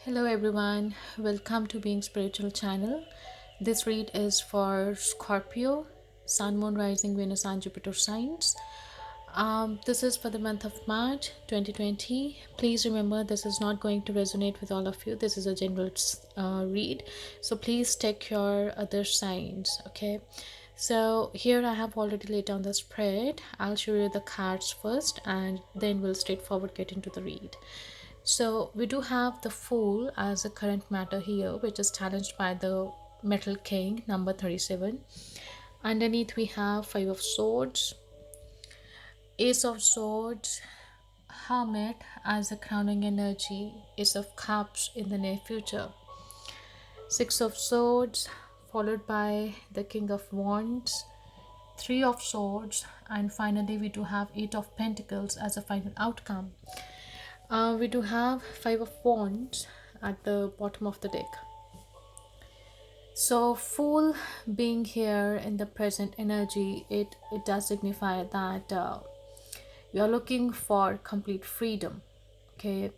Hello everyone, welcome to Being Spiritual channel. This read is for Scorpio, Sun, Moon, Rising, Venus, and Jupiter signs. This is for the month of March 2020. Please remember this is not going to resonate with all of you. This is a general read, so please check your other signs. Okay, so here I have already laid down the spread. I'll show you the cards first, and then we'll straightforward get into the read. So we do have the Fool as a current matter here, which is challenged by the Metal King, number 37. Underneath we have Five of Swords, Ace of Swords, Hermit as a crowning energy, Ace of Cups in the near future, Six of Swords, followed by the King of Wands, Three of Swords, and finally we do have Eight of Pentacles as a final outcome. We do have Five of Wands at the bottom of the deck. So Fool being here in the present energy, it does signify that you're looking for complete freedom. Okay.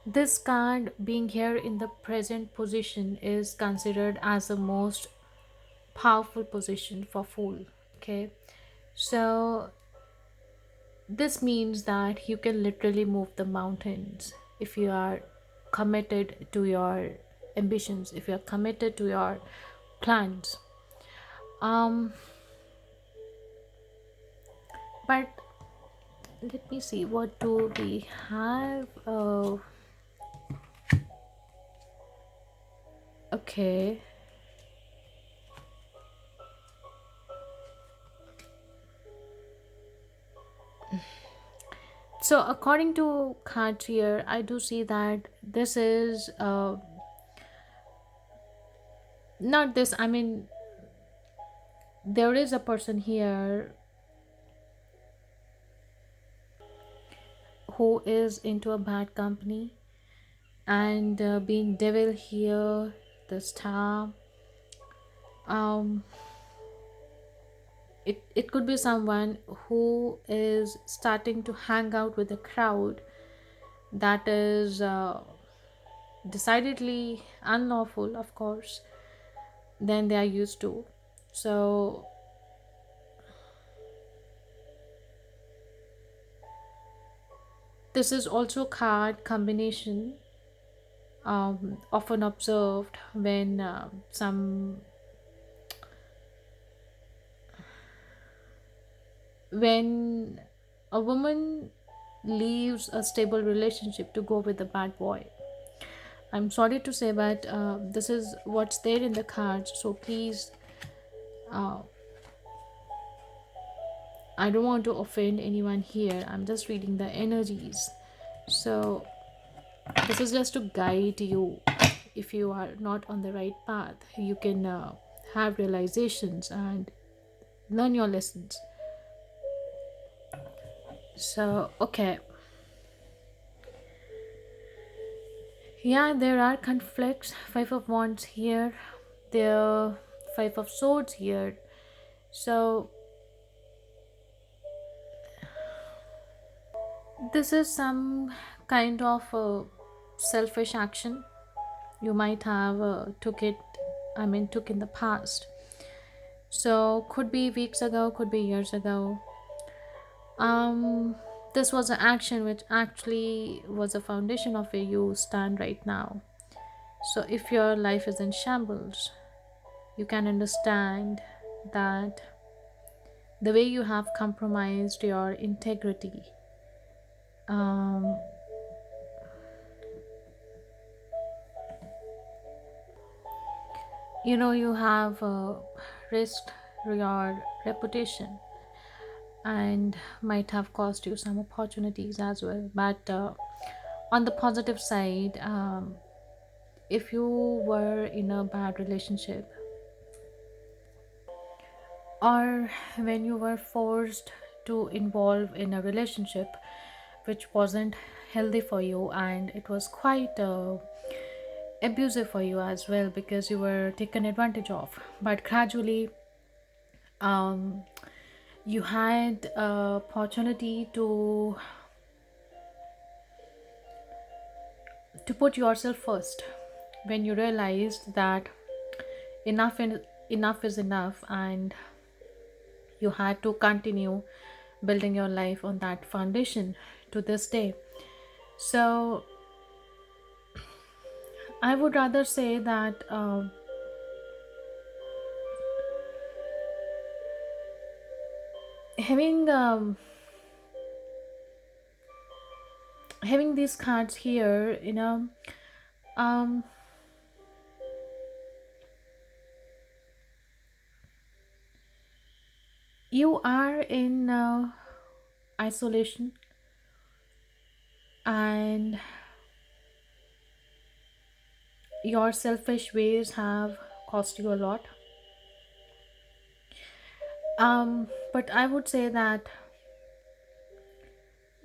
This card being here in the present position is considered as the most powerful position for Fool. Okay, so this means that you can literally move the mountains if you are committed to your ambitions, if you are committed to your plans. um but let me see, what do we have? Okay, so according to cards here, I do see that this is not this, I mean, there is a person here who is into a bad company, and being devil here, the star, um it could be someone who is starting to hang out with a crowd that is decidedly unlawful, of course, than they are used to. So this is also card combination often observed when when a woman leaves a stable relationship to go with a bad boy. I'm sorry to say, but this is what's there in the cards, so please, uh, I don't want to offend anyone here. I'm just reading the energies. So this is just to guide you. If you are not on the right path, you can have realizations and learn your lessons. So okay, yeah, there are conflicts. Five of Wands here, there Five of Swords here. So this is some kind of selfish action you might have took in the past. So could be weeks ago, could be years ago. um this was an action which actually was a foundation of where you stand right now. So if your life is in shambles, you can understand that the way you have compromised your integrity, um, you have risked your reputation and might have cost you some opportunities as well. But on the positive side, if you were in a bad relationship, or when you were forced to involve in a relationship which wasn't healthy for you, and it was quite abusive for you as well because you were taken advantage of, but gradually, um, You had a opportunity to put yourself first when you realized that enough and enough is enough, and you had to continue building your life on that foundation to this day. So I would rather say that having having these cards here, um, you are in isolation, and your selfish ways have cost you a lot. But I would say that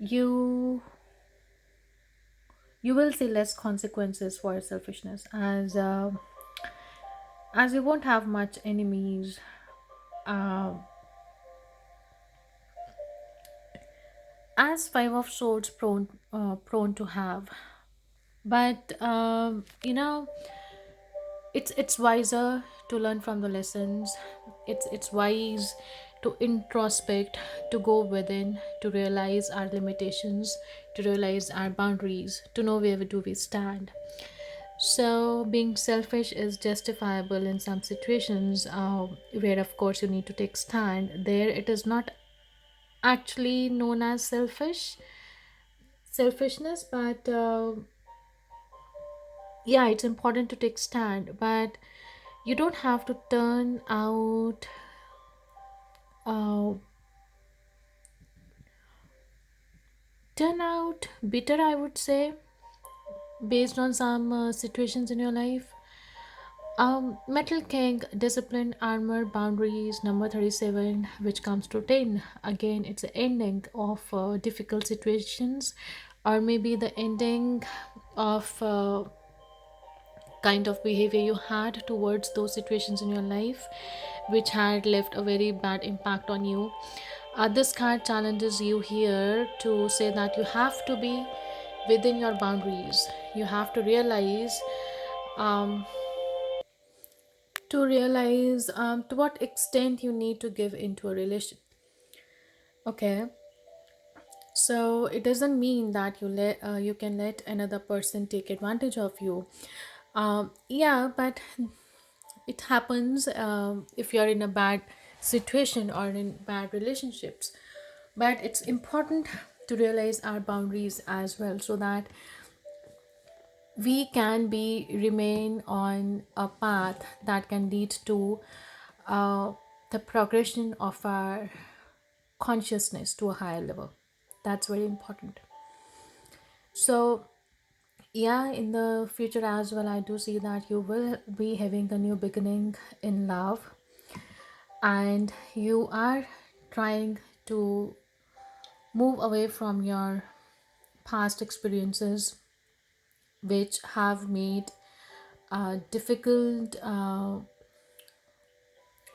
you you will see less consequences for selfishness, as you won't have much enemies, uh, as Five of Swords prone to have. But it's wiser to learn from the lessons. It's wise to introspect, to go within, to realize our limitations, to realize our boundaries, to know where do we stand. So being selfish is justifiable in some situations, where of course you need to take stand. There it is not actually known as selfishness, but yeah, it's important to take stand, but you don't have to uh, turn out bitter, I would say, based on some situations in your life. Metal King, discipline, armor, boundaries, number 37, which comes to 10. Again, it's the ending of difficult situations, or maybe the ending of kind of behavior you had towards those situations in your life, which had left a very bad impact on you. This card challenges you here to say that you have to be within your boundaries. You have um, to realize to what extent you need to give into a relation. Okay, so it doesn't mean that you can let another person take advantage of you. Yeah, but it happens if you're in a bad situation or in bad relationships. But it's important to realize our boundaries as well, so that we can be remain on a path that can lead to uh, the progression of our consciousness to a higher level. That's very important. So yeah, in the future as well, I do see that you will be having a new beginning in love, and you are trying to move away from your past experiences, which have made difficult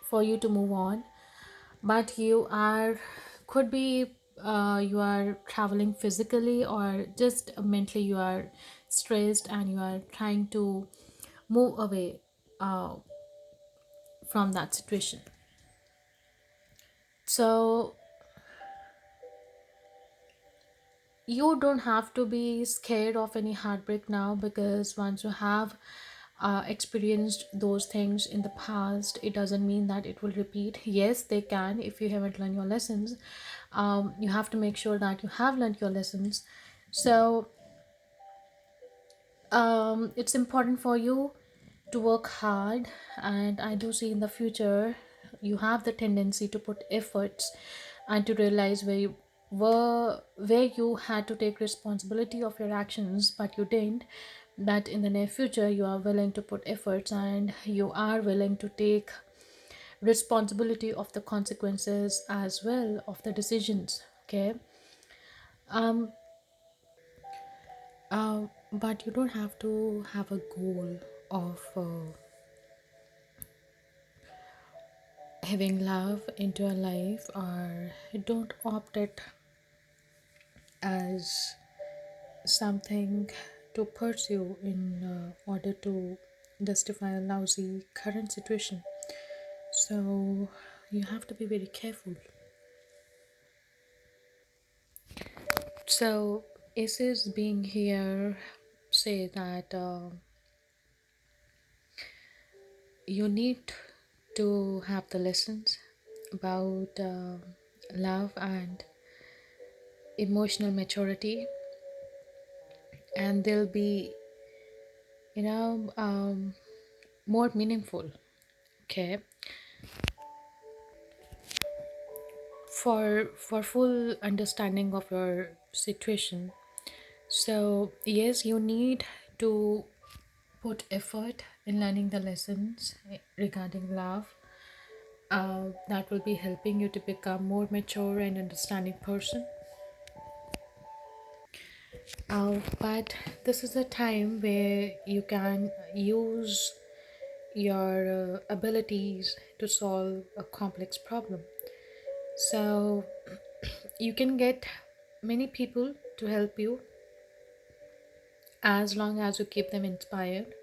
for you to move on. But you are, could be, you are traveling physically, or just mentally you are stressed and you are trying to move away uh, from that situation. So you don't have to be scared of any heartbreak now, because once you have experienced those things in the past, it doesn't mean that it will repeat. Yes, they can if you haven't learned your lessons. You have to make sure that you have learned your lessons. So it's important for you to work hard, and I do see in the future you have the tendency to put efforts and to realize where you had to take responsibility of your actions but you didn't. That in the near future you are willing to put efforts, and you are willing to take responsibility of the consequences as well of the decisions. Okay. But you don't have to have a goal of having love into your life, or don't opt it as something to pursue in order to justify a lousy current situation. So you have to be very careful. So Aces being here say that you need to have the lessons about love and emotional maturity, and they'll be, you know, more meaningful. Okay, for full understanding of your situation. So yes, you need to put effort in learning the lessons regarding love. That will be helping you to become more mature and understanding person. But this is a time where you can use your abilities to solve a complex problem. So you can get many people to help you as long as you keep them inspired,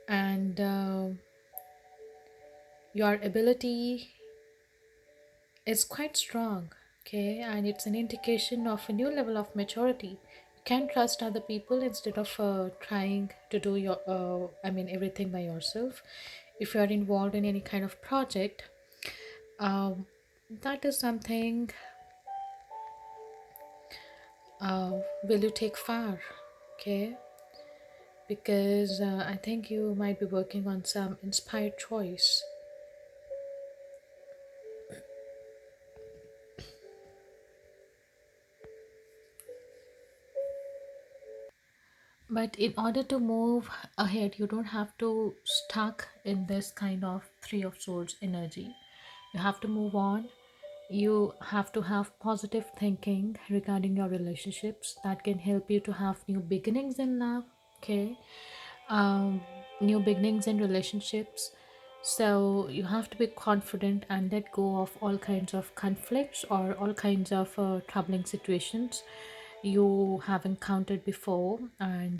and your ability is quite strong. Okay, and it's an indication of a new level of maturity. You can trust other people instead of trying to do your everything by yourself. If you are involved in any kind of project, um, that is something will you take far. Okay, because I think you might be working on some inspired choice. But in order to move ahead, you don't have to stuck in this kind of three of swords energy. You have to move on. You have to have positive thinking regarding your relationships that can help you to have new beginnings in love. Okay, um, new beginnings in relationships. So you have to be confident and let go of all kinds of conflicts or all kinds of troubling situations you have encountered before, and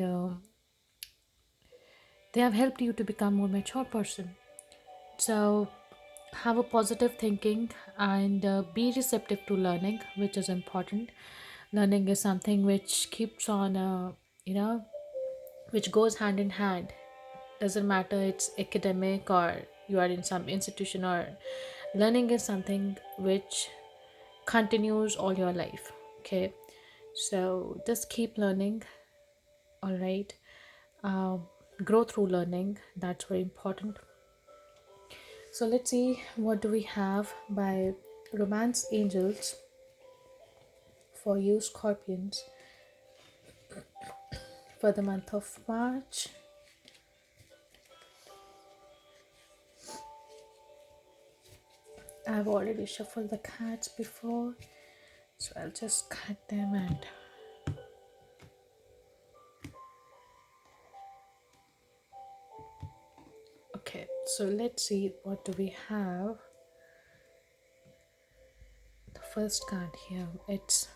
they have helped you to become more mature person. So have a positive thinking and be receptive to learning, which is important. Learning is something which keeps on you know which goes hand in hand. Doesn't matter it's academic or you are in some institution, or learning is something which continues all your life. Okay, so just keep learning. All right. um, Grow through learning, that's very important. So let's see what do we have by Romance Angels for you Scorpions for the month of March. I've already shuffled the cards before, so I'll just cut them. And okay, so let's see what do we have. The first card here, it's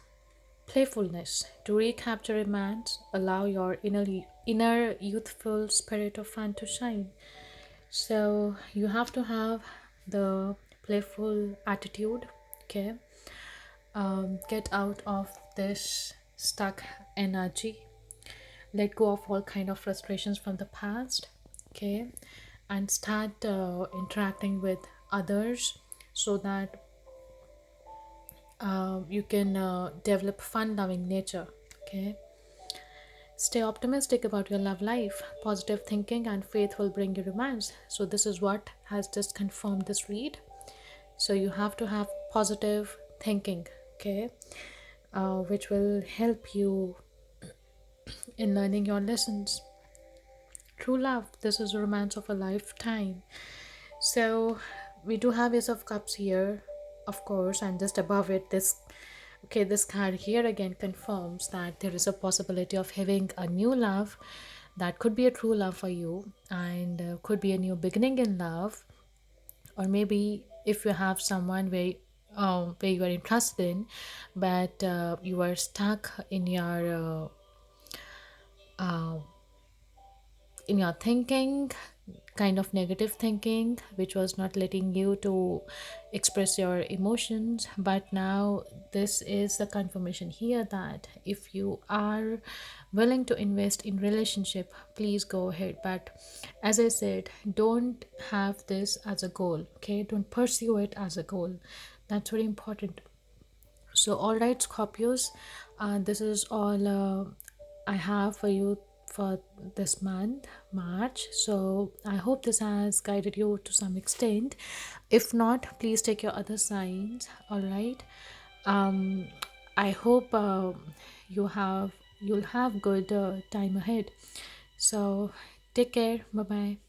playfulness. To recapture romance, allow your inner youthful spirit of fun to shine. So you have to have the playful attitude. Okay, get out of this stuck energy. Let go of all kind of frustrations from the past. Okay, and start interacting with others so that you can develop fun loving nature. Okay, stay optimistic about your love life. Positive thinking and faith will bring you romance. So this is what has just confirmed this read. So you have to have positive thinking. Okay, which will help you in learning your lessons. True love, this is a romance of a lifetime. So we do have Ace of Cups here, of course, and just above it, this card here again confirms that there is a possibility of having a new love that could be a true love for you, and could be a new beginning in love, or maybe if you have someone where you are interested in, but you are stuck in your thinking, kind of negative thinking, which was not letting you to express your emotions. But now this is the confirmation here that if you are willing to invest in relationship, please go ahead. But as I said, don't have this as a goal. Okay, don't pursue it as a goal. That's very important. So, all right, Scorpios, this is all I have for you for this month, March. So, I hope this has guided you to some extent. If not, please take your other signs. All right. Um, I hope you'll have good time ahead. So, take care. Bye bye.